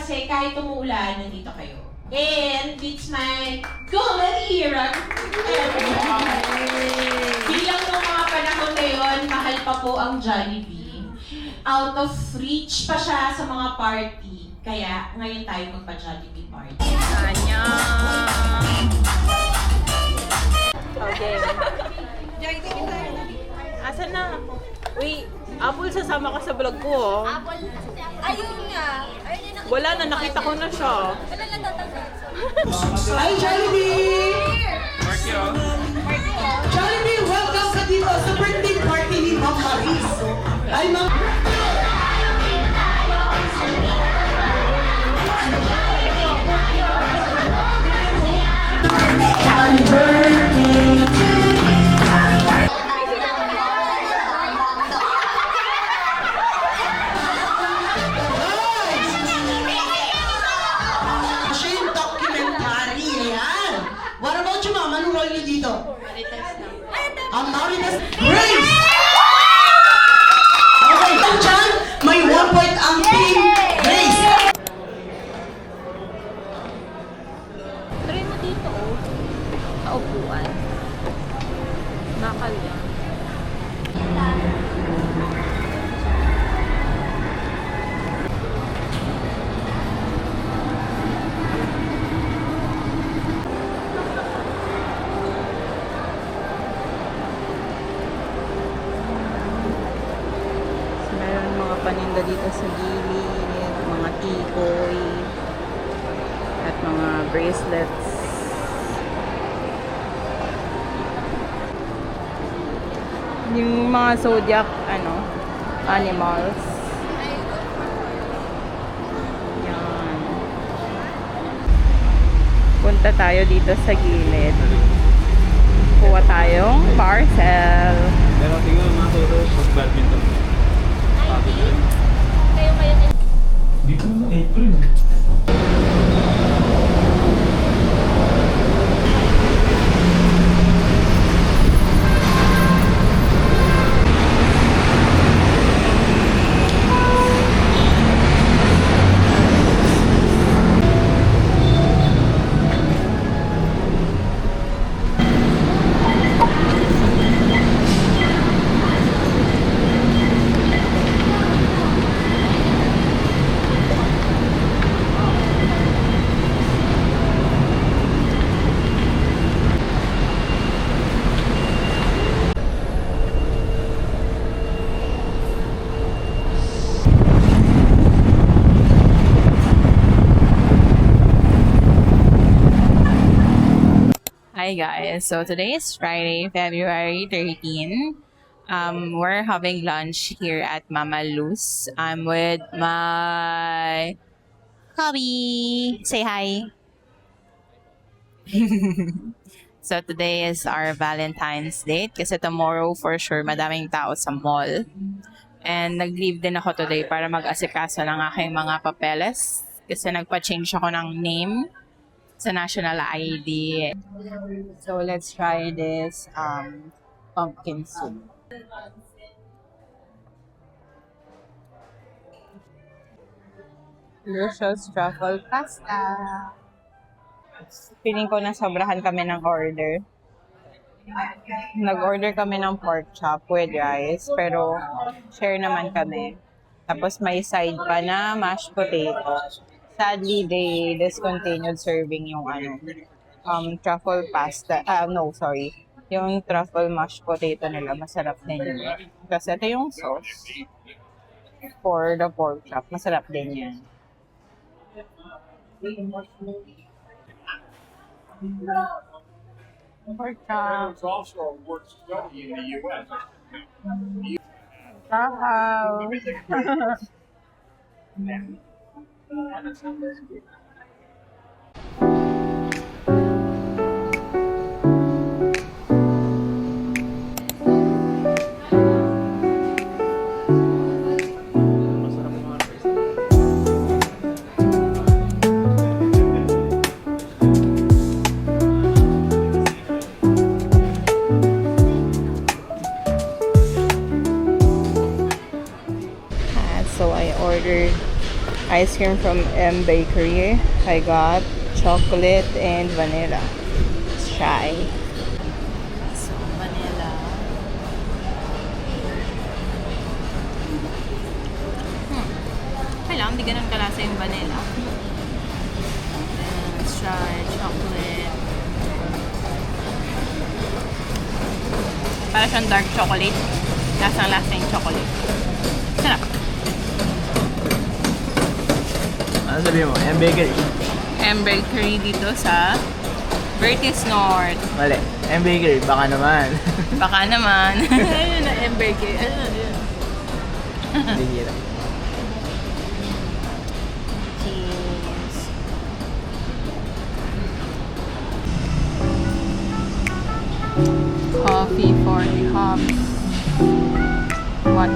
kasi kahit umuulan, nandito kayo. And it's my golden era. Bilang nung mga panahon na yun, mahal pa po ang Jollibee. Out of reach pa siya sa mga party. Kaya ngayon tayo magpa-Jollibee party. Anya! Okay. Asan na? Wait, Apple, sasama ka sa vlog ko, oh. Apple. Ayun nga. Ayun yung nakita. Wala na, nakita ko na siya. Wala lang tatanggal. Hi, Jollibee! Jollibee, welcome ka dito sa birthday party ni Ma'am Maris. Hi, Ma'am. Happy birthday to What about you, ma'am? Anong role niyo dito? Ang Marites. Grace! Okay, dyan, may 1 point ang team Grace. Try mo dito, oh. Sa upuan. Nakal yan. Meron mga paninda dito sa gilid, mga tikoy, at mga bracelets. Yung mga zodiac, animals. Yan. Punta tayo dito sa gilid. Kuha tayong parcel. Pero tingnan mga photos of badminton. Kayo kayo din. Dito na April. Hi guys, so today is Friday, February 13. We're having lunch here at Mama Luz. I'm with my hubby. Say hi. So today is our Valentine's date kasi tomorrow for sure madaming tao sa mall. And nag-leave din ako today para mag-asikaso ng aking mga papeles kasi nagpa-change ako ng name sa national ID. So let's try this pumpkin soup. Delicious truffle pasta. Feeling ko na sobrahan kami ng order. Nag-order kami ng pork chop with rice, pero share naman kami. Tapos may side pa na mashed potato. Sadly, they discontinued serving yung truffle pasta. Yung truffle mashed potato nila. Masarap din yun. Kasi ito yung sauce for the pork chop. Masarap din yan. Pork chop. Wow. ice cream from M Bakery. I got chocolate and vanilla. Let's try. So, vanilla. Okay lang, hindi ganun kalasa yung vanilla. And let's try chocolate. Para siyang dark chocolate. Lasang-lasa yung chocolate. Sarap. Ano sabihin mo? M Bakery. M Bakery dito sa Vertis North. Mali. M Bakery. Baka naman. Baka naman. Ayun na, M Bakery. Ayun. Bihira. Cheese. Coffee for the hobby. What?